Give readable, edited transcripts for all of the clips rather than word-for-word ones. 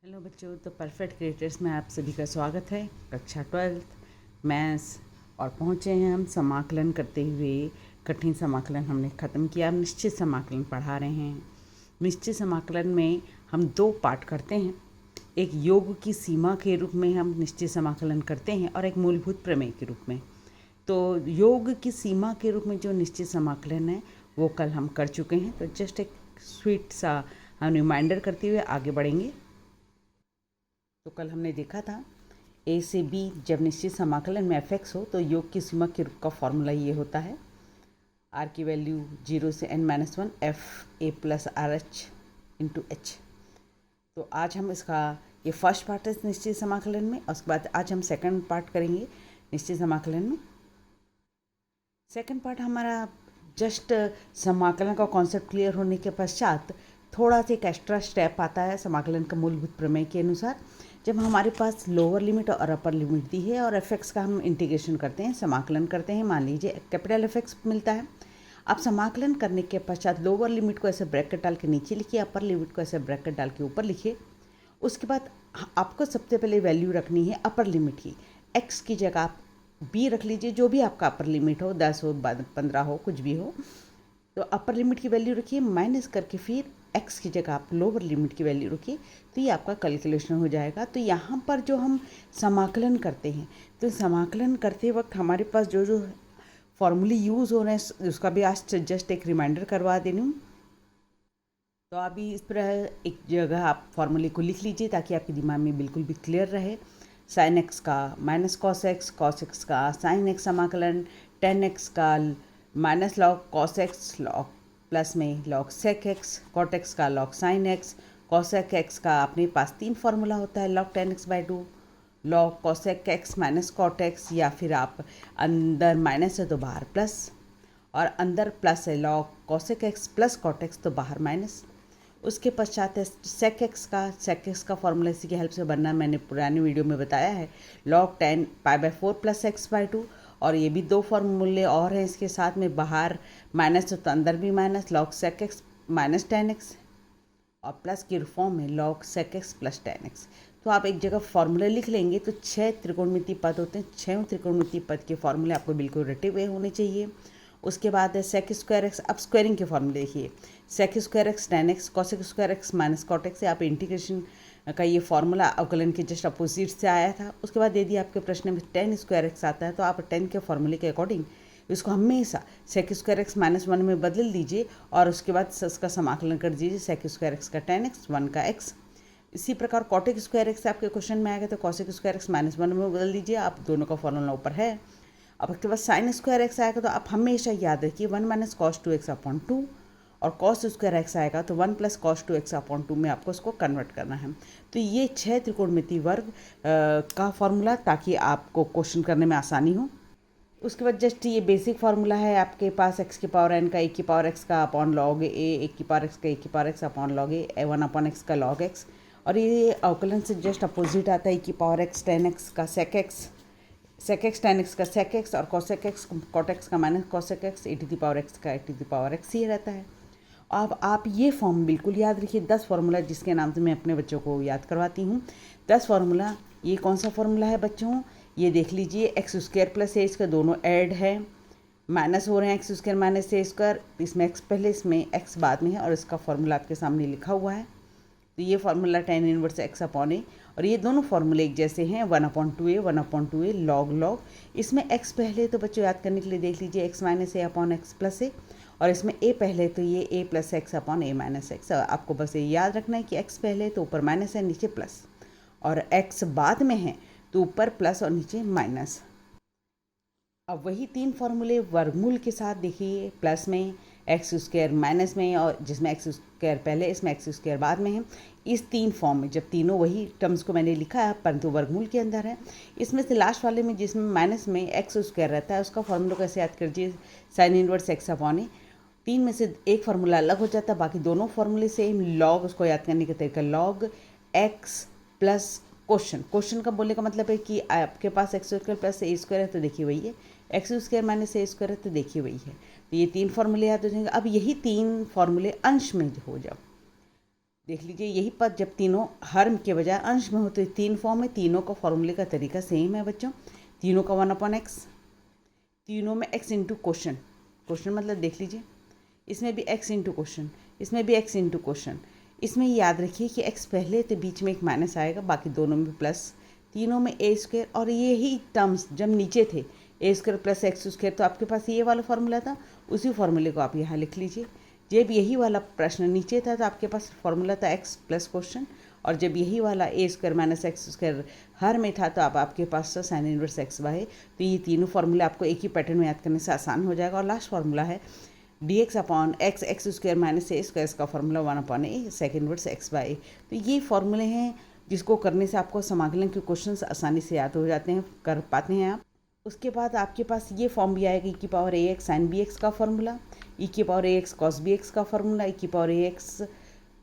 Hello बच्चों, तो perfect creators में आप सभी का स्वागत है। कक्षा 12 मैथ्स और पहुँचे हैं हम समाकलन करते हुए। कठिन समाकलन हमने ख़त्म किया, अब निश्चित समाकलन पढ़ा रहे हैं। निश्चित समाकलन में हम दो पार्ट करते हैं। एक योग की सीमा के रूप में हम निश्चित समाकलन करते हैं और एक मूलभूत प्रमेय के रूप में। तो योग की सीमा के रूप में जो निश्चित समाकलन है वो कल हम कर चुके हैं। तो जस्ट एक स्वीट सा हम रिमाइंडर करते हुए आगे बढ़ेंगे। तो कल हमने देखा था ए से बी जब निश्चित समाकलन में एफ एक्स हो तो योग की सीमा के रूप का फॉर्मूला ये होता है, आर की वैल्यू 0 से n-1 F A plus R H into H. तो आज हम इसका ये फर्स्ट पार्ट है निश्चित समाकलन में, और उसके बाद आज हम सेकंड पार्ट करेंगे निश्चित समाकलन में। सेकंड पार्ट हमारा जस्ट समाकलन का कॉन्सेप्ट क्लियर होने के पश्चात थोड़ा सा एक एक्स्ट्रा स्टेप आता है समाकलन का मूलभूत प्रमेय के अनुसार। जब हमारे पास लोअर लिमिट और अपर लिमिट दी है और एफ एक्स का हम इंटीग्रेशन करते हैं, समाकलन करते हैं, मान लीजिए कैपिटल एफ एक्स मिलता है। अब समाकलन करने के पश्चात लोअर लिमिट को ऐसे ब्रैकेट डाल के नीचे लिखिए, अपर लिमिट को ऐसे ब्रैकेट डाल के ऊपर लिखिए। उसके बाद आपको सबसे पहले वैल्यू रखनी है अपर लिमिट की। एक्स की जगह आप बी रख लीजिए, जो भी आपका अपर लिमिट हो, 10 हो, 15 हो, कुछ भी हो। तो अपर लिमिट की वैल्यू रखिए, माइनस करके फिर एक्स की जगह आप लोअर लिमिट की वैल्यू रखिए, तो ये आपका कैलकुलेशन हो जाएगा। तो यहाँ पर जो हम समाकलन करते हैं, तो समाकलन करते वक्त हमारे पास जो जो फॉर्मूले यूज़ हो रहे हैं उसका भी आज जस्ट एक रिमाइंडर करवा दे रही हूँ। तो अभी इस तरह एक जगह आप फॉर्मूले को लिख लीजिए ताकि आपके दिमाग में बिल्कुल भी क्लियर रहे। साइन एक्स का माइनस कॉस एक्स का साइन एक्स समाकलन, टेन एक्स का minus log cos x, log plus में log sec x, cot x का log sine x, cosec x का अपने पास 3 फार्मूला होता है, log 10x/2, log cosec x minus cot x, या फिर आप अंदर माइनस है तो बाहर प्लस, और अंदर प्लस है log cosec X plus cot X तो बाहर माइनस। उसके पश्चात है सेक एक्स का फॉर्मूला, इसी की हेल्प से बनना मैंने पुरानी वीडियो में बताया है, लॉग 10 π/4 प्लस x/2। और ये भी 2 फॉर्मूले और हैं इसके साथ में, बाहर माइनस तो अंदर भी minus, log sec X minus 10x, और प्लस की फॉर्म में log sec x plus 10x। तो आप एक जगह फॉर्मूले लिख लेंगे तो 6 त्रिकोणमितीय पद होते हैं, 6 त्रिकोणमितीय पद के फॉर्मूले आपको बिल्कुल रटे हुए होने चाहिए। उसके बाद है सेक स्क्वायर एक्स। अब स्क्वायरिंग के फॉर्मूले देखिए, sec square X 10x, cosec square X minus cot X से आप इंटीग्रेशन का ये फॉर्मूला अवकलन के जस्ट अपोजिट से आया था। उसके बाद यदि आपके प्रश्न में 10 स्क्वायर एक्स आता है तो आप 10 के फॉर्मूले के अकॉर्डिंग इसको हमेशा सेक स्क्वायर एक्स -1 में बदल दीजिए, और उसके बाद इसका समाकलन कर दीजिए, सेक स्क्वायर एक्स का 10x, 1 का x। इसी प्रकार कॉटेक स्क्वायर एक्स आपके क्वेश्चन में आएगा तो कॉसेक स्क्वायर एक्स -1 में बदल दीजिए, आप दोनों का फॉर्मूला ऊपर है। अब उसके बाद साइन स्क्वायर एक्स आएगा तो आप हमेशा याद रखिए 1 माइनस कॉस 2x/2, और कॉस स्क्वायर एक्स आएगा तो 1 प्लस कॉस 2x/2 में आपको इसको कन्वर्ट करना है। तो ये 6 त्रिकोणमितीय वर्ग का फॉर्मूला, ताकि आपको क्वेश्चन करने में आसानी हो। उसके बाद जस्ट ये बेसिक फार्मूला है आपके पास, एक्स की पावर एन का ए की पावर एक्स का अपॉन लॉग ए, एक की पावर एक्स का ए की पावर एक्स अपॉन लॉग ए, 1/x का लॉग एक्स। और ये अवकलन से जस्ट अपोजिट आता है, ए की पावर एक्स 10x का सेक एक्स 10x का सेक एक्स, और कॉसेक एक्स कॉट एक्स का minus cosec X, A to the power X का A to the power X ही रहता है। अब आप ये फॉर्म बिल्कुल याद रखिए, 10 फार्मूला जिसके नाम से मैं अपने बच्चों को याद करवाती हूँ। 10 फार्मूला, ये कौन सा फार्मूला है बच्चों, ये देख लीजिए, एक्स स्क्वायर प्लस ए स्क्वायर दोनों ऐड है, माइनस हो रहे हैं x square minus a square, इसमें एक्स पहले इसमें एक्स बाद में है, और इसका फॉर्मूला आपके सामने लिखा हुआ है। तो ये फार्मूला tan इनवर्स x/a, और ये दोनों फार्मूले एक जैसे हैं, 1/2a 1/2a लॉग। इसमें x पहले तो बच्चों याद करने के लिए देख लीजिए, x माइनस ए अपॉन एक्स प्लस ए, और इसमें a पहले तो ये a plus x upon A minus x. आपको बस ये याद रखना है कि x पहले तो ऊपर माइनस है, नीचे प्लस, और x बाद में है तो ऊपर प्लस और नीचे माइनस। अब वही 3 फार्मूले वर्गमूल के साथ देखिए, प्लस में एक्स स्क्वायर माइनस में, और जिसमें एक्स स्क्वायर पहले इसमें एक्स स्क्वायर बाद में है। इस 3 फॉर्म में जब तीनों वही टर्म्स को मैंने लिखा है परंतु वर्गमूल के अंदर है, इसमें से लास्ट वाले में जिसमें माइनस में एक्स स्क्वायर रहता है उसका फॉर्मूला कैसे याद करिए, साइन इनवर्स x/a। 3 में से एक फार्मूला अलग हो जाता है, बाकी दोनों फार्मूले सेम। लॉग उसको याद करने का तरीका, लॉग एक्स प्लस क्वेश्चन का बोलने का मतलब है कि आपके पास एक्स स्क्वायर प्लस ए स्क्वायर है तो देखिए वही है, x square minus a square है तो देखिए वही है। तो ये 3 फार्मूले याद हो जाएंगे। अब यही 3 फार्मूले अंश में हो जाओ, देख लीजिए यही पद जब तीनों हर के बजाय अंश में हो तो तीन फॉर्म है, तीनों का फॉर्मूले का तरीका सेम है बच्चों। तीनों का 1/x, तीनों में x इंटू क्वेश्चन, क्वेश्चन मतलब देख लीजिए इसमें भी x इंटू क्वेश्चन, इसमें भी x इंटू क्वेश्चन। इसमें याद रखिए कि x पहले तो बीच में एक माइनस आएगा, बाकी दोनों में प्लस, तीनों में a स्क्वायर। और यही टर्म्स जब नीचे थे a square plus x square, तो आपके पास ये वाला फॉर्मूला था, उसी फॉर्मूले को आप यहाँ लिख लीजिए। जब यही वाला प्रश्न नीचे था तो आपके पास फॉर्मूला था x प्लस क्वेश्चन, और जब यही वाला a square minus x square हर में था तो आपके पास था साइन इनवर्स एक्स बाय। तो ये तीनों फार्मूले आपको एक ही पैटर्न में याद करने से आसान हो जाएगा। और लास्ट फार्मूला है dx upon x x square minus a square का formula 1/a sec inverse x by. तो ये फॉर्मूले हैं जिसको करने से आपको समाकलन के क्वेश्चन आसानी से याद हो जाते हैं, कर पाते हैं आप। उसके बाद आपके पास ये फॉर्म भी आएगा e की पावर ax साइन bx का फॉर्मूला, e की पावर ax कॉस bx का फॉर्मूला, e की पावर ax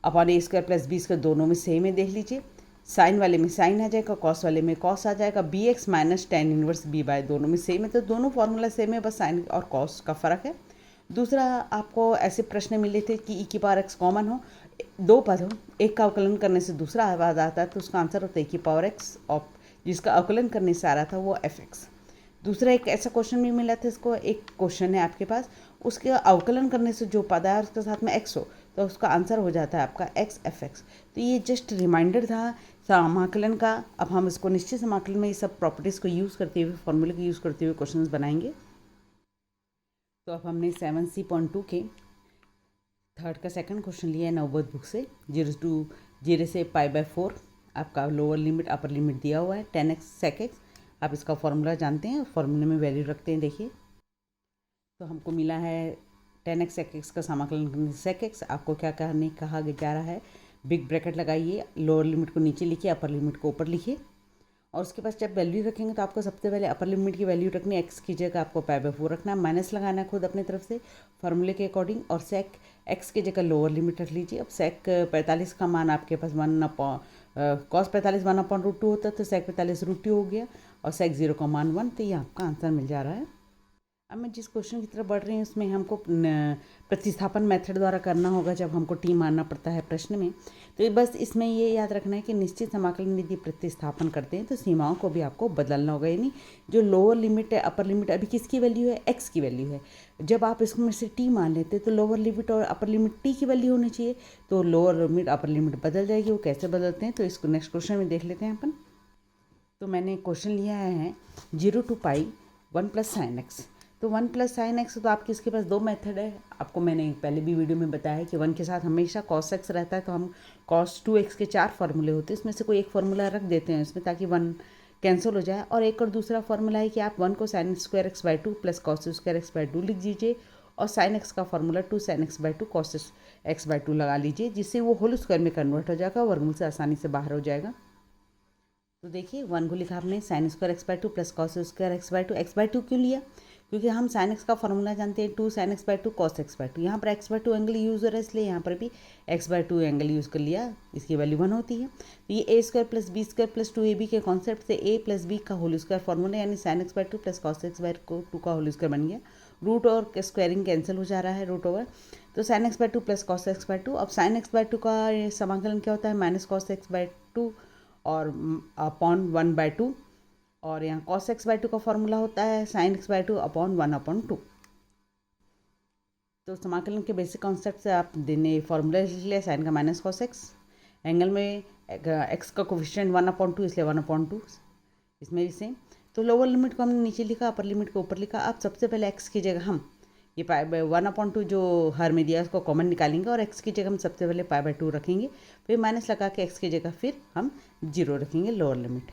अपॉन ए स्क्वायर प्लस बी स्क्वायर दोनों में सेम है। देख लीजिए साइन वाले में साइन आ जाएगा, कॉस वाले में कॉस आ जाएगा, B X minus tan inverse B by दोनों में सेम है। तो दोनों फार्मूला सेम है, बस साइन और कॉस का फ़र्क है। दूसरा आपको ऐसे प्रश्न मिले थे कि ई की पावर एक्स कॉमन हो, दो पद हो, एक का अवकलन करने से दूसरा आवाज़ आता है तो उसका आंसर होता है ई की पावर एक्स, और जिसका अवकलन करने से आ रहा था वो एफ एक्स। दूसरा एक ऐसा क्वेश्चन भी मिला था, इसको एक क्वेश्चन है आपके पास, उसके अवकलन करने से जो पद है उसके साथ में एक्स हो तो उसका आंसर हो जाता है आपका एक्स एफ एक्स। तो ये जस्ट रिमाइंडर था समाकलन का। अब हम इसको निश्चित समाकलन में ये सब प्रॉपर्टीज़ को यूज़ करते हुए, फॉर्मूले को यूज़ करते हुए क्वेश्चंस बनाएंगे। तो अब हमने 7C.2 के थर्ड का सेकंड क्वेश्चन लिया है नवबोध बुक से। 0 से π/4 आपका लोअर लिमिट अपर लिमिट दिया हुआ है 10x sec x। आप इसका फॉर्मूला जानते हैं, फॉर्मूले में वैल्यू रखते हैं। देखिए तो हमको मिला है 10x sec x का समाकलन sec x। आपको क्या करने कहा जा रहा है, बिग ब्रैकेट लगाइए, लोअर लिमिट को नीचे लिखिए, अपर लिमिट को ऊपर लिखिए, और उसके पास जब वैल्यू रखेंगे तो आपको सबसे पहले अपर लिमिट की वैल्यू रखनी है, एक्स की जगह आपको π/4 रखना है, माइनस लगाना है खुद अपनी तरफ से फार्मूले के अकॉर्डिंग, और सेक एक्स की जगह लोअर लिमिट रख लीजिए। अब सेक 45 का मान आपके पास कॉस 45 1/√2 होता है, तो सेक 45 √2 हो गया, और सेक 0 का मान 1, तो ये आपका आंसर मिल जा रहा है। अब मैं जिस क्वेश्चन की तरफ बढ़ रही हूँ उसमें हमको प्रतिस्थापन मेथड द्वारा करना होगा जब हमको टी मानना पड़ता है प्रश्न में। तो बस इसमें ये याद रखना है कि निश्चित समाकलन यदि प्रतिस्थापन करते हैं तो सीमाओं को भी आपको बदलना होगा। यानी जो लोअर लिमिट है अपर लिमिट अभी किसकी वैल्यू है, एक्स की वैल्यू है। जब आप इसमें से टी मान लेते हैं तो लोअर लिमिट और अपर लिमिट टी की वैल्यू होनी चाहिए, तो लोअर लिमिट अपर लिमिट बदल जाएगी। वो कैसे बदलते हैं तो इसको नेक्स्ट क्वेश्चन में देख लेते हैं अपन। तो मैंने क्वेश्चन लिया है 0 to π 1 + sin x। तो 1 + sin x, तो आपके इसके पास दो मेथड है। आपको मैंने पहले भी वीडियो में बताया है कि 1 के साथ हमेशा cos x रहता है, तो हम cos 2x के 4 फार्मूले होते हैं, इसमें से कोई एक फार्मूला रख देते हैं इसमें ताकि 1 कैंसिल हो जाए। और एक और दूसरा फार्मूला है कि आप 1 को sin² x/2 + cos² x/2 लिख दीजिए, और sin x का formula 2 sin x/2 cos x/2 लगा लीजिए, जिससे वो होल स्क्वायर में कन्वर्ट हो जाएगा, वर्गमूल से आसानी से बाहर हो जाएगा। तो देखिए 1 को लिखा आपने sin² x/2 + cos² x/2। x/2 क्यों लिया, क्योंकि हम sin x का फॉर्मूला जानते हैं 2 sin x/2 cos x/2। यहाँ पर x/2 एंगल यूज़ हो रहा है, इसलिए यहाँ पर भी x/2 एंगल यूज़ कर लिया, इसकी वैल्यू 1 होती है। तो ये a² + b² + 2ab के कॉन्सेप्ट से a + b का होल स्क्वायर फॉर्मूला, यानी sin x/2 + cos x/2 का होल स्क्वायर बन गया। रूट और स्क्वायरिंग कैंसिल हो जा रहा है, रूट ओवर, तो sin x/2 + cos x/2। अब sin x/2 का समाकलन क्या होता है, -cos x/2 और अपॉन 1/2, और यहाँ cos x/2 का फॉर्मूला होता है sin x/2 अपॉन 1/2। तो समाकलन के बेसिक कॉन्सेप्ट से आप देने फॉर्मूला लिख लिया, साइन का -cos x, एंगल में x का कोफिशिएंट 1/2 इसलिए 1/2, इसमें भी सेम। तो लोअर लिमिट को हमने नीचे लिखा, अपर लिमिट को ऊपर लिखा। अब सबसे पहले x की जगह हम ये 1/2 जो हर में दिया उसको कॉमन निकालेंगे, और x की जगह हम सबसे पहले π/2 रखेंगे, फिर माइनस लगा के x की जगह फिर हम 0 रखेंगे लोअर लिमिट।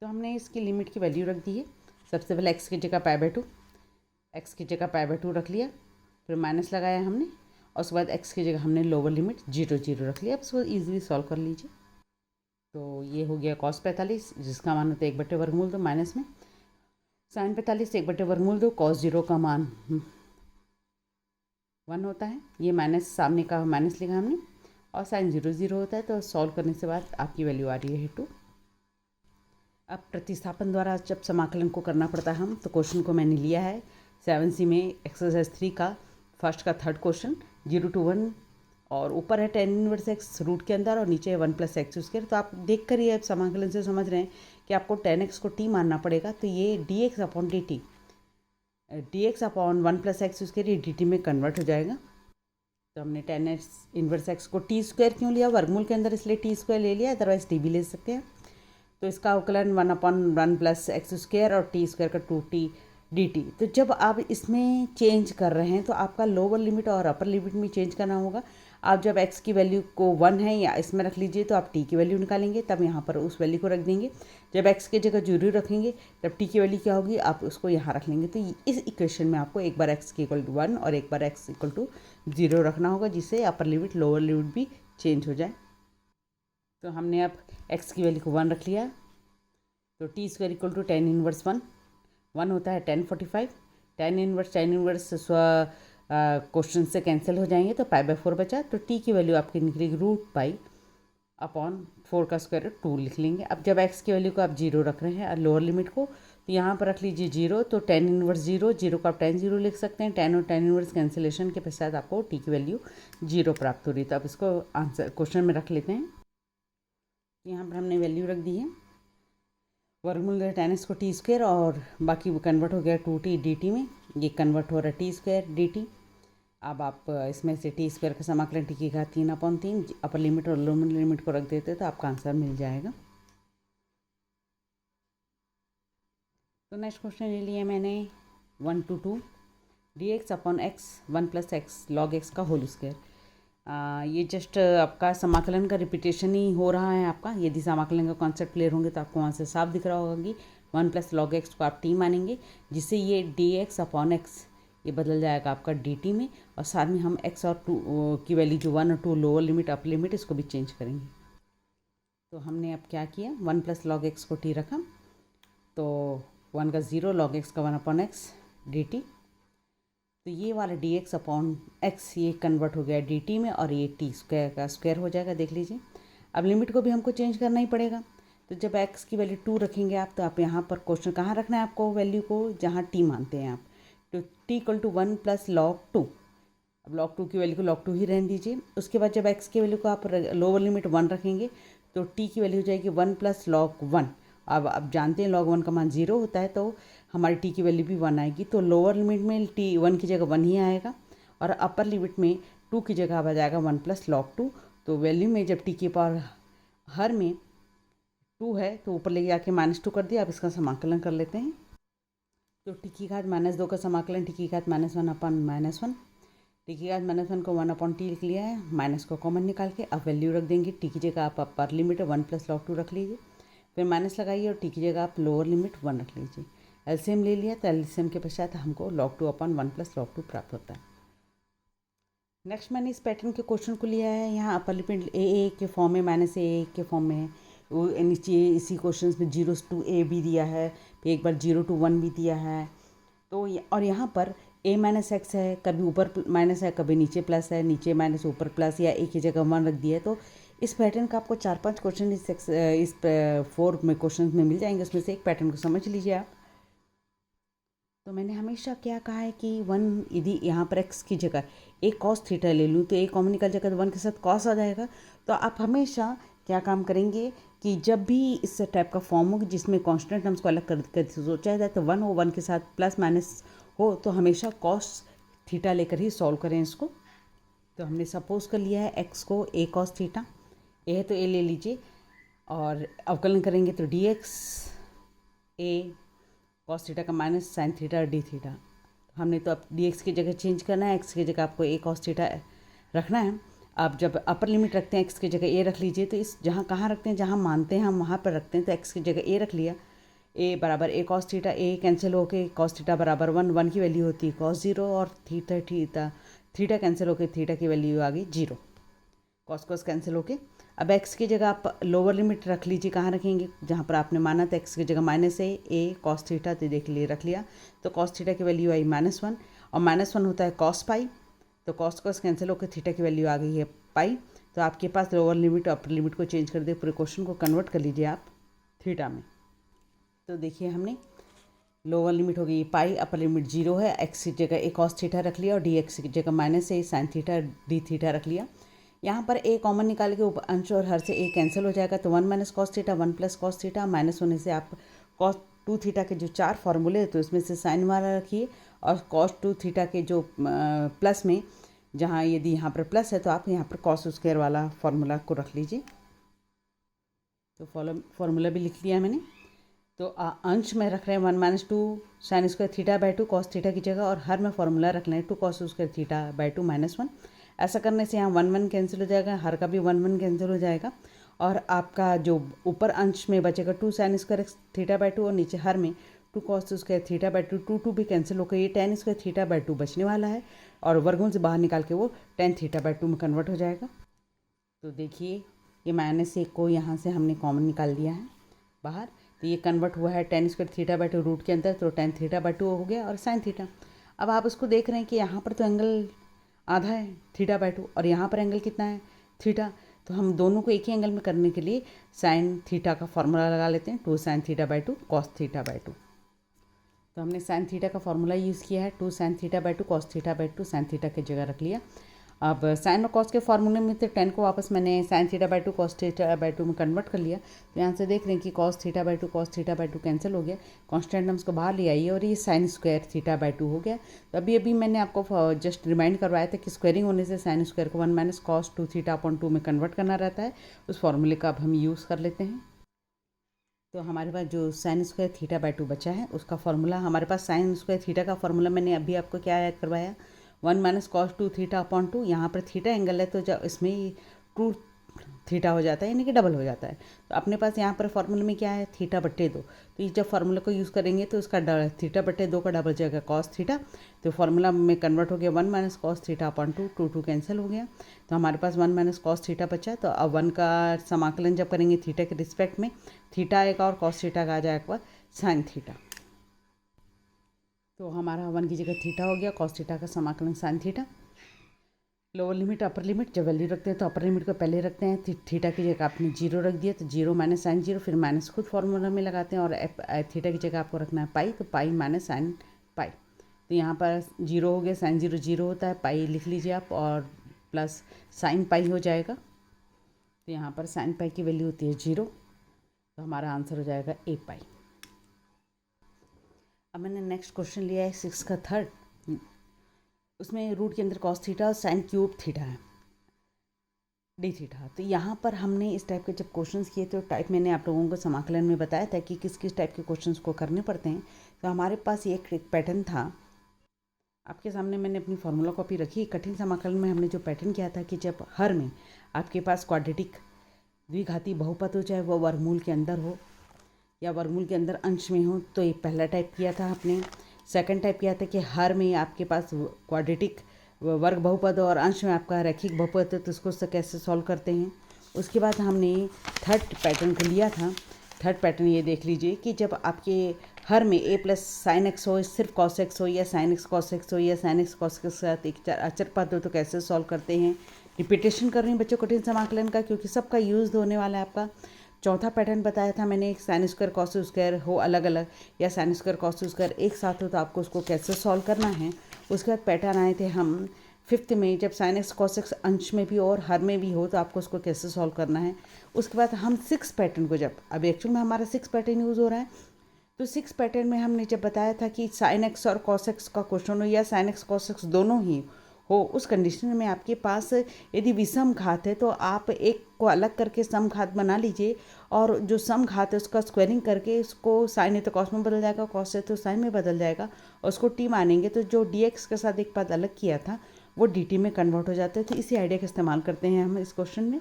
तो हमने इसकी लिमिट की वैल्यू रख दी है। सबसे पहले x की जगह π/2, x की जगह π/2 रख लिया, फिर माइनस लगाया हमने, और उसके बाद x की जगह हमने लोअर लिमिट 0 रख लिया। अब इसको ईजिली सॉल्व कर लीजिए। तो ये हो गया cos 45, जिसका मान होता है 1/√2, तो माइनस में sin 45 1/√2, cos 0 का मान 1 होता है, ये माइनस सामने का माइनस लिखा हमने, और sin 0 होता है। तो सॉल्व करने के बाद आपकी वैल्यू आ रही है 2। अब प्रतिस्थापन द्वारा जब समाकलन को करना पड़ता है हम, तो क्वेश्चन को मैंने लिया है 7C में एक्सरसाइज 3 का फर्स्ट का थर्ड क्वेश्चन। 0 to 1 और ऊपर है टेन इनवर्स एक्स रूट के अंदर और नीचे है 1+x²। तो आप देख कर ही अब समाकलन से समझ रहे हैं कि आपको tan x को t मानना पड़ेगा। तो ये dx upon dt, dx upon 1+x² ये dt में कन्वर्ट हो जाएगा। तो हमने tan x इनवर्स x को t² क्यों लिया, वर्गमूल के अंदर, इसलिए t² ले लिया, अदरवाइज t भी ले सकते हैं। तो इसका अवकलन 1/1+x² और t² का 2t dt। तो जब आप इसमें चेंज कर रहे हैं तो आपका लोअर लिमिट और अपर लिमिट में चेंज करना होगा। आप जब x की वैल्यू को 1 है या इसमें रख लीजिए तो आप t की वैल्यू निकालेंगे, तब यहाँ पर उस वैल्यू को रख देंगे। जब x की जगह 0 रखेंगे तब t की वैल्यू क्या होगी, आप उसको यहाँ रख लेंगे। तो इस इक्वेशन में आपको एक बार x की इक्वल टू 1 और एक बार x इक्वल टू 0 रखना होगा, जिससे अपर लिमिट लोअर लिमिट भी चेंज हो जाए। तो हमने अब x की वैल्यू को 1 रख लिया, तो t² equal to tan inverse 1 होता है tan 45। tan इनवर्स क्वेश्चन से कैंसिल हो जाएंगे तो π/4 बचा। तो t की वैल्यू आपकी निकलेगी √π अपॉन 4 का स्क्वायर 2 लिख लेंगे। अब जब x की वैल्यू को आप 0 रख रहे हैं लोअर लिमिट को, तो यहाँ पर रख लीजिए 0, तो tan इनवर्स 0 को आप tan 0 लिख सकते हैं। tan और tan इनवर्स कैंसिलेशन के पश्चात आपको t की वैल्यू 0 प्राप्त हो रही है। तो आप इसको आंसर क्वेश्चन में रख लेते हैं। यहाँ पर हमने वैल्यू रख दी है, वर्गमूल tan x को t² और बाकी वो कन्वर्ट हो गया 2t dt में, ये कन्वर्ट हो रहा है t² dt। अब आप इसमें से t² का समाकलन t की घात 3/3 अपर लिमिट और लोअर लिमिट को रख देते तो आपका आंसर मिल जाएगा। तो नेक्स्ट क्वेश्चन ले लिया मैंने 1 to 2 dx upon x 1+x log x का होल स्क्वायर। ये जस्ट आपका समाकलन का रिपीटेशन ही हो रहा है आपका। यदि समाकलन का कॉन्सेप्ट क्लियर होंगे तो आपको वहाँ से साफ दिख रहा होगा कि 1+ log x को आप t मानेंगे, जिससे ये dx अपॉन x ये बदल जाएगा आपका dt में, और साथ में हम x और 2 की वैल्यू जो 1 और 2 लोअर लिमिट अपर लिमिट इसको भी चेंज करेंगे। तो हमने अब क्या किया, 1+ log x को t रखा, तो 1 का 0 log x का 1/x dt। तो ये वाला dx अपॉन x ये कन्वर्ट हो गया dt में, और ये t² का स्क्वायर हो जाएगा। देख लीजिए अब लिमिट को भी हमको चेंज करना ही पड़ेगा। तो जब x की वैल्यू 2 रखेंगे आप, तो आप यहाँ पर क्वेश्चन कहाँ रखना है आपको, वैल्यू को जहाँ t मानते हैं आप। तो t इक्वल टू 1+ log 2। अब log 2 की वैल्यू को log 2 ही रहने दीजिए। उसके बाद जब x की वैल्यू को आप लोअर लिमिट 1 रखेंगे तो t की वैल्यू हो जाएगी 1+ log 1। अब जानते हैं log 1 का मान 0 होता है, तो हमारी t की वैल्यू भी 1 आएगी। तो लोअर लिमिट में t 1 की जगह 1 ही आएगा, और अपर लिमिट में 2 की जगह आ जाएगा 1+ log 2। तो वैल्यू में जब t की पावर हर में 2 है तो ऊपर ले जाके -2 कर दिया। अब इसका समाकलन कर लेते हैं। तो t की घात -2 का समाकलन t की घात -1 अपॉन -1, t की घात -1 को 1/t लिख लिया है, माइनस को कॉमन निकाल के अब वैल्यू रख देंगे। t की जगह आप अपर लिमिट 1+ log 2 रख लीजिए, फिर माइनस लगाइए, और t की जगह आप लोअर लिमिट 1 रख लीजिए। एलसीएम ले लिया, तो एलसीएम के पश्चात हमको log 2 अपॉन 1+ log 2 प्राप्त होता है। नेक्स्ट मैंने इस पैटर्न के क्वेश्चन को लिया है, यहाँ अपर लिमिट a के फॉर्म में -a के फॉर्म में है। वो नीचे इसी क्वेश्चन में 0 to a भी दिया है, फिर एक बार 0 to 1 भी दिया है। तो और यहाँ पर a - x है, कभी ऊपर माइनस है, कभी नीचे प्लस है, नीचे माइनस ऊपर प्लस, या एक ही जगह 1 रख दिया है। तो इस पैटर्न का आपको 4-5 क्वेश्चन इस 4 में क्वेश्चन में मिल जाएंगे, उसमें से एक पैटर्न को समझ लीजिए आप। तो मैंने हमेशा क्या कहा है कि 1 यदि यहाँ पर x की जगह a cos थीटा ले लूँ तो a कॉमन निकल जाएगा, तो 1 के साथ cos आ जाएगा। तो आप हमेशा क्या काम करेंगे कि जब भी इस टाइप का फॉर्म हो जिसमें कांस्टेंट टर्म्स को अलग कर सोचा जाए, तो 1 हो, 1 के साथ प्लस माइनस हो, तो हमेशा cos थीटा लेकर ही सॉल्व करें इसको। तो हमने सपोज कर लिया है x को a cos थीटा, a है तो a ले लीजिए, और अवकलन करेंगे तो dx a cos थीटा का minus sine theta D theta. हमने तो अब dx की जगह चेंज करना है, x की जगह आपको a cos थीटा रखना है। आप जब अपर लिमिट रखते हैं x की जगह a रख लीजिए, तो इस जहाँ कहाँ रखते हैं, जहाँ मानते हैं हम वहाँ पर रखते हैं। तो x की जगह a रख लिया, a बराबर a cos theta, a cancel होके cos थीटा बराबर 1 की वैल्यू होती है cos 0, और थीटा कैंसिल होके थीटा की वैल्यू आ गई 0, cos कैंसिल होके। अब x की जगह आप लोअर लिमिट रख लीजिए, कहाँ रखेंगे, जहाँ पर आपने माना था x की जगह -a cos थीटा, तो देख लिए रख लिया। तो cos थीटा की वैल्यू आई -1, और -1 होता है cos पाई, तो cos कैंसिल होकर थीटा की वैल्यू आ गई है पाई। तो आपके पास लोअर लिमिट अपर लिमिट को चेंज कर दे, पूरे क्वेश्चन को कन्वर्ट कर लीजिए आप थीटा में। तो देखिए हमने लोअर लिमिट हो गई पाई, अपर लिमिट 0 है, x की जगह a cos थीटा रख लिया, और dx की जगह -a sin theta D theta रख लिया। यहाँ पर ए कॉमन निकाल के ऊपर अंश और हर से ए कैंसिल हो जाएगा, तो 1 minus cos theta 1 plus cos theta, minus होने से आप कॉस 2 थीटा के जो 4 फॉर्मूले तो इसमें से साइन वाला रखिए, और कॉस 2 थीटा के जो प्लस में जहाँ यदि यहाँ पर प्लस है तो आप यहाँ पर कॉस स्क्वायर वाला फॉर्मूला को रख लीजिए। तो फॉर्मूला भी लिख लिया मैंने। तो अंश में रख रहे हैं 1 minus 2 sine square theta by 2 cos theta की जगह, और हर में फॉर्मूला रख लें 2 cos square theta by 2 minus 1। ऐसा करने से यहाँ 1 1 कैंसिल हो जाएगा, हर का भी 1 1 कैंसिल हो जाएगा, और आपका जो ऊपर अंश में बचेगा 2 साइन स्क्वायर थीटा बाई 2, और नीचे हर में 2 कॉस स्क्वायर थीटा बाई 2, 2 2 भी कैंसिल होकर ये tan स्क्वायर थीटा बाई 2 बचने वाला है, और वर्गों से बाहर निकाल के वो tan थीटा बाई 2 में कन्वर्ट हो जाएगा। तो देखिए ये माइनस 1 को यहाँ से हमने कॉमन निकाल दिया है बाहर, तो ये कन्वर्ट हुआ है tan square theta by 2 root के अंदर, तो tan थीटा बाई 2 हो गया, और साइन थीटा। अब आप उसको देख रहे हैं कि यहाँ पर तो एंगल आधा है थीटा बाई 2, और यहाँ पर एंगल कितना है थीटा, तो हम दोनों को एक ही एंगल में करने के लिए साइन थीटा का फॉर्मूला लगा लेते हैं, 2 sine theta by 2 cos theta by 2। तो हमने साइन थीटा का फॉर्मूला यूज़ किया है, 2 sine theta by 2 cos theta by 2 sine theta की जगह रख लिया। अब साइन और कॉस के फॉर्मूले में तो tan को वापस मैंने sine theta by 2 cos theta by 2 में कन्वर्ट कर लिया। तो यहाँ से देख रहे हैं कि cos theta by 2 cos theta by 2 cancel हो गया, कांस्टेंट टर्म्स को बाहर ले आइए, और ये साइन स्क्वायर थीटा बाई 2 हो गया। तो अभी मैंने आपको जस्ट रिमाइंड करवाया था कि स्क्वायरिंग होने से साइन स्क्वायर को 1 माइनस कॉस 2 थीटा अपॉन 2 में कन्वर्ट करना रहता है। उस फॉर्मूले का अब हम यूज़ कर लेते हैं। तो हमारे पास जो साइन स्क्वायर थीटा बाई 2 बचा है उसका फॉर्मूला, हमारे पास साइन स्क्वायर थीटा का फॉर्मूला मैंने अभी आपको क्या याद करवाया, 1 माइनस कॉस 2 थीटा अपॉन 2। यहाँ पर थीटा एंगल है तो जब इसमें 2 थीटा हो जाता है, यानी कि डबल हो जाता है। तो अपने पास यहाँ पर फॉर्मूले में क्या है थीटा बट्टे 2, तो ये जब फॉर्मूले को यूज़ करेंगे तो उसका थीटा बट्टे 2 का डबल जाएगा कॉस थीटा, तो फॉर्मूला में कन्वर्ट हो गया 1 minus cos theta upon 2, 2 2 cancel हो गया, तो हमारे पास 1 माइनस कॉस थीटा बचा। तो अब 1 का समाकलन जब करेंगे थीटा के रिस्पेक्ट में, थीटा आएगा और कॉस थीटा का आ जाएगा साइन थीटा। तो हमारा 1 की जगह थीटा हो गया, कॉस थीटा का समाकलन sine theta. Lower limit upper limit जब वैल्यू रखते हैं तो अपर लिमिट को पहले रखते हैं, थीटा की जगह आपने 0 रख दिया, तो 0 माइनस साइन 0, फिर माइनस खुद फॉर्मूला में लगाते हैं, और थीटा की जगह आपको रखना है पाई, तो पाई माइनस साइन पाई। तो यहाँ पर 0 हो गया, साइन 0 0 होता है, पाई लिख लीजिए आप, और प्लस साइन पाई हो जाएगा। तो यहाँ पर साइन पाई की वैल्यू होती है 0, तो हमारा आंसर हो जाएगा ए पाई। अब मैंने नेक्स्ट क्वेश्चन लिया है 6 का थर्ड, उसमें रूट के अंदर कॉस थीटा और साइन क्यूब थीटा है डी थीटा। तो यहाँ पर हमने इस टाइप के जब क्वेश्चंस किए तो टाइप मैंने आप लोगों को समाकलन में बताया था कि किस किस टाइप के क्वेश्चंस को करने पड़ते हैं। तो हमारे पास ये एक पैटर्न था, आपके सामने मैंने अपनी फार्मूला कॉपी रखी। कठिन समाकलन में हमने जो पैटर्न किया था कि जब हर में आपके पास क्वाड्रेटिक द्विघाती बहुपद हो, चाहे वो वर्गमूल के अंदर हो या वर्गमूल के अंदर अंश में हो, तो ये पहला टाइप किया था आपने। सेकंड टाइप किया था कि हर में आपके पास क्वाड्रेटिक वर्ग बहुपद और अंश में आपका रैखिक बहुपद है, तो उसको कैसे सॉल्व करते हैं। उसके बाद हमने थर्ड पैटर्न को लिया था। थर्ड पैटर्न ये देख लीजिए कि जब आपके हर में a प्लस साइन एक्स हो, सिर्फ कॉस एक्स हो, या साइन एक्स कॉस एक्स हो, या साइन एक्स कॉस के साथ एक अचर पद हो, तो कैसे सॉल्व करते हैं। रिपीटेशन कर रही हूँ बच्चों कठिन समाकलन का, क्योंकि सबका यूज़ होने वाला है आपका। चौथा पैटर्न बताया था मैंने, साइन स्क्वायर कॉस स्क्वायर हो अलग अलग, या साइन स्क्वायर कॉस स्क्वायर एक साथ हो, तो आपको उसको कैसे सॉल्व करना है। उसके बाद पैटर्न आए थे हम फिफ्थ में, जब साइन एक्स कॉस एक्स अंश में भी और हर में भी हो, तो आपको उसको कैसे सॉल्व करना है। उसके बाद हम सिक्स पैटर्न को, जब अब एक्चुअल में हमारा सिक्स पैटर्न यूज़ हो रहा है, तो सिक्स पैटर्न में हमने जब बताया था कि साइन एक्स और कॉस एक्स का क्वेश्चन हो, या साइन एक्स कॉस एक्स दोनों ही हो, उस कंडीशन में आपके पास यदि विषम घात है तो आप एक को अलग करके सम घात बना लीजिए, और जो सम घात है उसका स्क्वायरिंग करके उसको साइन है तो कॉस में बदल जाएगा, कॉस है तो साइन में बदल जाएगा, और उसको टी मानेंगे तो जो डी एक्स के साथ एक पद अलग किया था वो डी टी में कन्वर्ट हो जाता है। तो इसी आइडिया का इस्तेमाल करते हैं हम इस क्वेश्चन में।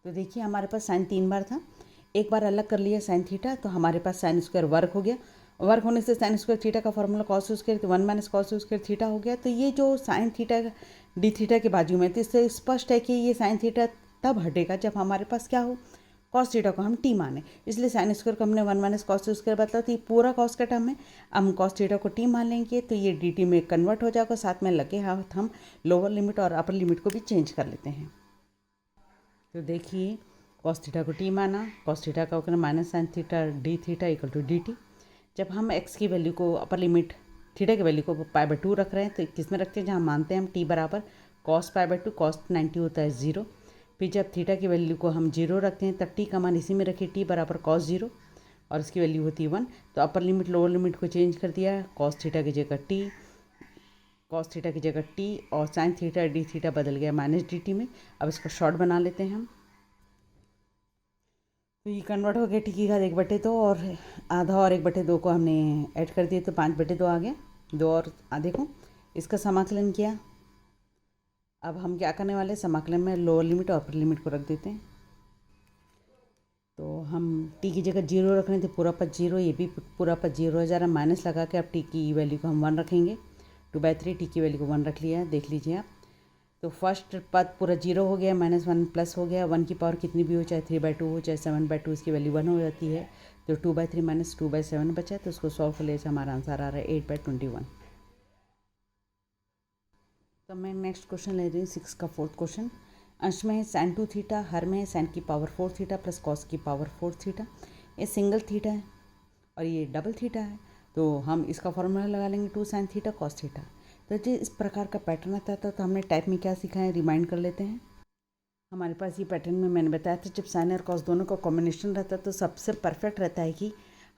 तो देखिए हमारे पास साइन 3 बार था, एक बार अलग कर लिया साइन थीटा, तो हमारे पास साइन स्क्वायर वर्ग हो गया। वर्ग होने से साइन स्क्वायर थीटा का फॉर्मूला कॉस स्क्वायर, तो 1 माइनस कॉस स्क्वायर थीटा हो गया। तो ये जो साइन थीटा डी थीटा के बाजू में, तो इससे स्पष्ट है कि ये साइन थीटा तब हटेगा जब हमारे पास क्या हो, कॉस थीटा को हम टी माने। इसलिए साइन स्क्वायर को हमने 1 माइनस कॉस स्क्वायर बताया, तो ये पूरा कॉस का टर्म है। हम कॉस थीटा को टी मान लेंगे तो ये डी टी में कन्वर्ट हो जाएगा। साथ में लगे हाथ हम लोअर लिमिट और अपर लिमिट को भी चेंज कर लेते हैं। तो देखिए कॉस थीटा को टी माना, कॉस थीटा का होकर minus sine theta D theta equal to D T. जब हम एक्स की वैल्यू को अपर लिमिट थीटा की वैल्यू को पाई बाय 2 रख रहे हैं, तो किस में रखते हैं, जहाँ मानते हैं हम टी बराबर cos pi by two cos 90 होता है 0। फिर जब थीटा की वैल्यू को हम 0 रखते हैं तब टी का मान इसी में रखिए, टी बराबर कॉस 0 और इसकी वैल्यू होती है 1। तो अपर लिमिट लोअर लिमिट को चेंज कर दिया, कॉस थीटा की जगह टी और साइन थीटा डी थीटा बदल गया माइनस डी टी में। अब इसको शॉर्ट बना लेते हैं हम। तो ये कन्वर्ट हो गया टी की घात 1/2 और आधा और 1/2 को हमने ऐड कर दिए तो 5/2 आ गया। 2 और आधे को इसका समाकलन किया। अब हम क्या करने वाले, समाकलन में लोअर लिमिट और अपर लिमिट को रख देते हैं। तो हम टी की जगह 0 रख रहे थे, पूरा पद 0, ये भी पूरा पद 0 हो जा रहा है। माइनस लगा के अब टी की वैल्यू को हम 1 रखेंगे। 2/3 टी की वैल्यू को 1 रख लिया है, देख लीजिए आप। तो फर्स्ट पद पूरा 0 हो गया, -1 प्लस हो गया। 1 की पावर कितनी भी हो, चाहे 3/2 हो चाहे 7/2, इसकी वैल्यू 1 हो जाती है। तो 2/3 माइनस 2/7 बचा, तो उसको सॉल्व कर ले से हमारा आंसर आ रहा है 8/21। तो मैं नेक्स्ट क्वेश्चन ले रही हूँ 6 का 4th क्वेश्चन। अंश में है sin 2 थीटा, हर में है sin की पावर 4 थीटा प्लस कॉस की पावर 4 थीटा। ये सिंगल थीटा है और ये डबल थीटा है, तो हम इसका फॉर्मूला लगा लेंगे 2 sin थीटा कॉस थीटा। तो जी इस प्रकार का पैटर्न आता था। तो हमने टाइप में क्या सीखा है, रिमाइंड कर लेते हैं। हमारे पास ये पैटर्न में मैंने बताया था, जब साइन और कॉस दोनों का कॉम्बिनेशन रहता है तो सबसे परफेक्ट रहता है कि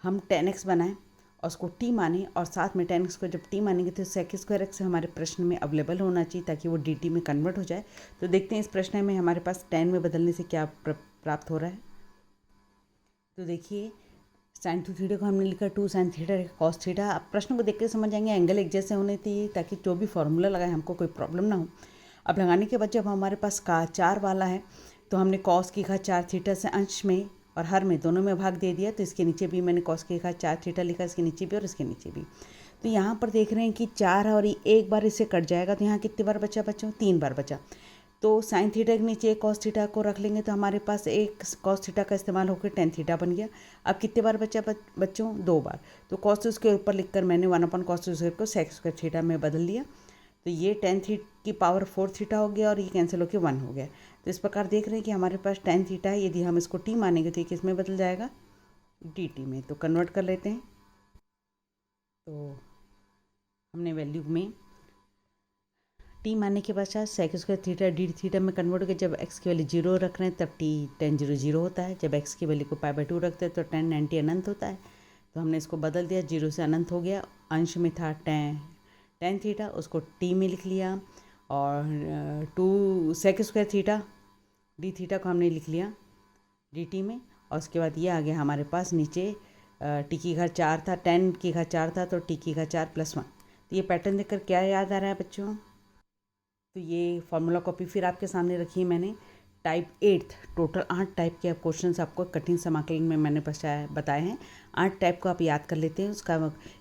हम 10x बनाएं और उसको t माने, और साथ में 10x को जब t मानेंगे तो sec² x हमारे प्रश्न में अवेलेबल होना चाहिए ताकि वो dt में कन्वर्ट हो जाए। तो देखते हैं इस प्रश्न में हमारे पास 10 में बदलने से क्या प्राप्त हो रहा है। तो देखिए sin 2 थीटा को हमने लिखा 2 sin थीटा कॉस थीटा। अब प्रश्न को देख के समझ जाएंगे एंगल एक जैसे होने चाहिए ताकि जो भी फॉर्मूला लगाए हमको कोई प्रॉब्लम ना हो। अब लगाने के बाद जब हमारे पास का 4 वाला है तो हमने कॉस की घात 4 थीटा से अंश में और हर में दोनों में भाग दे दिया। तो इसके नीचे भी मैंने कॉस की घात 4 थीटा लिखा, इसके नीचे भी और इसके नीचे भी। तो यहाँ पर देख रहे हैं कि 4 और एक बार इससे कट जाएगा, तो यहाँ कितनी बार बचा बच्चों, 3 बार बचा। तो साइन थीटा के नीचे एक कॉस थीटा को रख लेंगे तो हमारे पास एक कॉस थीटा का इस्तेमाल होकर टेन थीटा बन गया। अब कितने बार बचा बच्चों, 2 बार। तो कॉस उसके ऊपर लिखकर मैंने 1/cos² को sec² थीटा में बदल दिया। तो ये 10 की पावर 4 थीटा हो गया और ये कैंसिल होकर 1 हो गया। तो इस प्रकार देख रहे हैं कि हमारे पास 10 थीटा है, यदि हम इसको t मानेंगे तो ये किस में बदल जाएगा, dt में। तो कन्वर्ट कर लेते हैं। तो हमने वैल्यू में t मानने के पश्चात sec² थीटा डी थीटा में कन्वर्ट हो गया। जब x की वैल्यू 0 रख रहे हैं तब t tan 0 0 होता है। जब x की वैल्यू को π/2 रखते हैं तो tan 90 अनंत होता है। तो हमने इसको बदल दिया, 0 से अनंत हो गया। अंश में था tan थीटा, उसको t में लिख लिया और 2 sec² थीटा डी थीटा को हमने लिख लिया dt में। और उसके बाद ये आ गया हमारे पास नीचे t की घात 4 था, tan की घात 4 था, तो t की घात 4 + 1। तो ये पैटर्न देखकर क्या याद आ रहा है बच्चों, तो ये फार्मूला कॉपी फिर आपके सामने रखी है मैंने। टाइप 8 टोटल 8 टाइप के क्वेश्चंस आपको कठिन समाकलन में मैंने बताए हैं। 8 टाइप को आप याद कर लेते हैं, उसका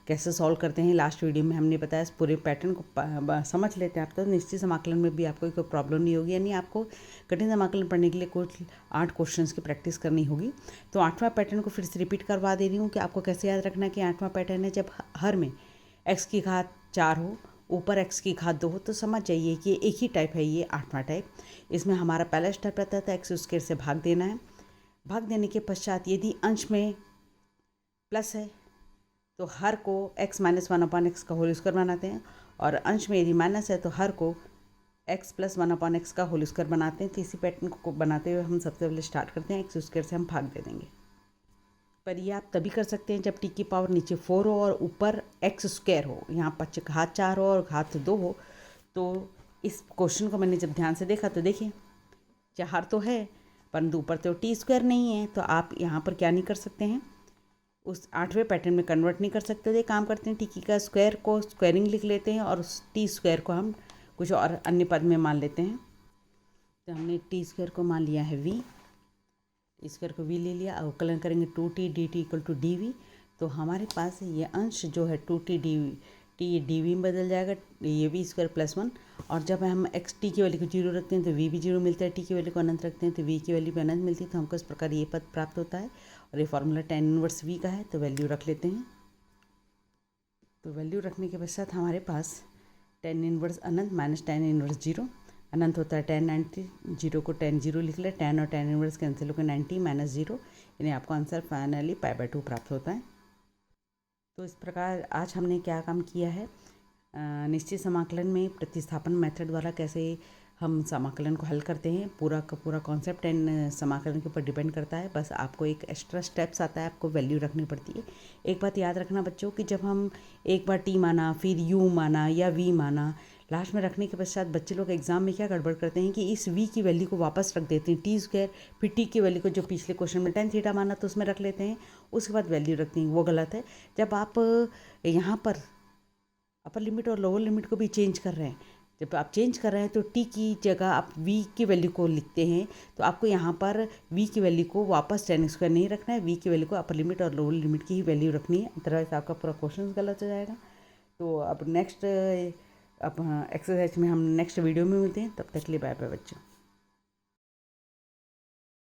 कैसे सॉल्व करते हैं लास्ट वीडियो में हमने बताया। इस पूरे पैटर्न को समझ लेते हैं आप तो निश्चित समाकलन में भी आपको कोई प्रॉब्लम नहीं होगी। यानी आपको कठिन समाकलन पढ़ने के लिए कुछ 8 क्वेश्चंस की प्रैक्टिस करनी होगी। तो 8वां पैटर्न को फिर से रिपीट करवा दे रही हूँ कि आपको कैसे याद रखना कि 8वां पैटर्न है, जब हर में x की घात 4 हो, ऊपर x की घात 2 हो, तो समझ जाइए कि एक ही टाइप है ये 8वां टाइप। इसमें हमारा पहला स्टेप रहता था x² से भाग देना है। भाग देने के पश्चात यदि अंश में प्लस है तो हर को x - 1/x का होल स्क्वायर बनाते हैं, और अंश में यदि माइनस है तो हर को x + 1/x का होल स्क्वायर बनाते हैं। तो इसी पैटर्न को बनाते हुए हम सबसे पहले स्टार्ट करते हैं, x² से हम भाग दे देंगे। पर ये आप तभी कर सकते हैं जब t की पावर नीचे 4 हो और ऊपर x² हो, यहाँ पर घात 4 हो और घात 2 हो। तो इस क्वेश्चन को मैंने जब ध्यान से देखा तो देखिए 4 तो है परंतु ऊपर तो t² नहीं है। तो आप यहाँ पर क्या नहीं कर सकते हैं, उस 8वें पैटर्न में कन्वर्ट नहीं कर सकते। तो काम करते हैं, t का स्क्वायर को स्क्वायरिंग लिख लेते हैं और उस t² को हम कुछ और अन्य पद में मान लेते हैं। तो हमने t² को मान लिया है v, स्क्वायर को v ले लिया। अवकलन करेंगे 2t dt = dv। तो हमारे पास ये अंश जो है 2t dt ये dv में बदल जाएगा, ये v² + 1। और जब हम x t की वैल्यू को 0 रखते हैं तो v भी 0 मिलता है, t की वैल्यू को अनंत रखते हैं तो v की वैल्यू भी अनंत मिलती है। तो हमको इस प्रकार ये पद प्राप्त होता है और ये फार्मूला tan 1 v का है। तो वैल्यू रख लेते हैं। तो वैल्यू रखने के पश्चात हमारे पास tan 1 अनंत माइनस tan 1 0 अनंत होता है tan 90, 0 को tan 0 लिख ले, tan और tan 1 कैंसिल होकर 90 - 0, यानी आपको आंसर फाइनली π/2 प्राप्त होता है। तो इस प्रकार आज हमने क्या काम किया है, निश्चित समाकलन में प्रतिस्थापन मेथड द्वारा कैसे हम समाकलन को हल करते हैं। पूरा का पूरा कॉन्सेप्ट एंड समाकलन के ऊपर डिपेंड करता है। बस आपको एक एक्स्ट्रा स्टेप्स आता है, आपको वैल्यू रखनी पड़ती है। एक बात याद रखना बच्चों कि जब हम एक बार टी माना, फिर यू माना या वी माना, लास्ट में रखने के पश्चात बच्चे लोग एग्जाम में क्या गड़बड़ करते हैं कि इस वी की वैल्यू को वापस रख देते हैं टी स्क्वायर, फिर टी की वैल्यू को जो पिछले क्वेश्चन में टेन थीटा माना तो उसमें रख लेते हैं, उसके बाद वैल्यू रखते हैं। वो गलत है। जब आप यहाँ पर अपर लिमिट और लोअर लिमिट को भी चेंज कर रहे हैं, जब आप चेंज कर रहे हैं तो टी की जगह आप वी की वैल्यू को लिखते हैं, तो आपको यहाँ पर वी की वैल्यू को वापस टेन स्क्वायर नहीं रखना है, वी की वैल्यू को अपर लिमिट और लोअर लिमिट की ही वैल्यू रखनी है, अदरवाइज आपका पूरा क्वेश्चन गलत हो जाएगा। तो अब नेक्स्ट एक्सरसाइज में हम नेक्स्ट वीडियो में मिलते हैं। तब तक के लिए बाय बाय बच्चों।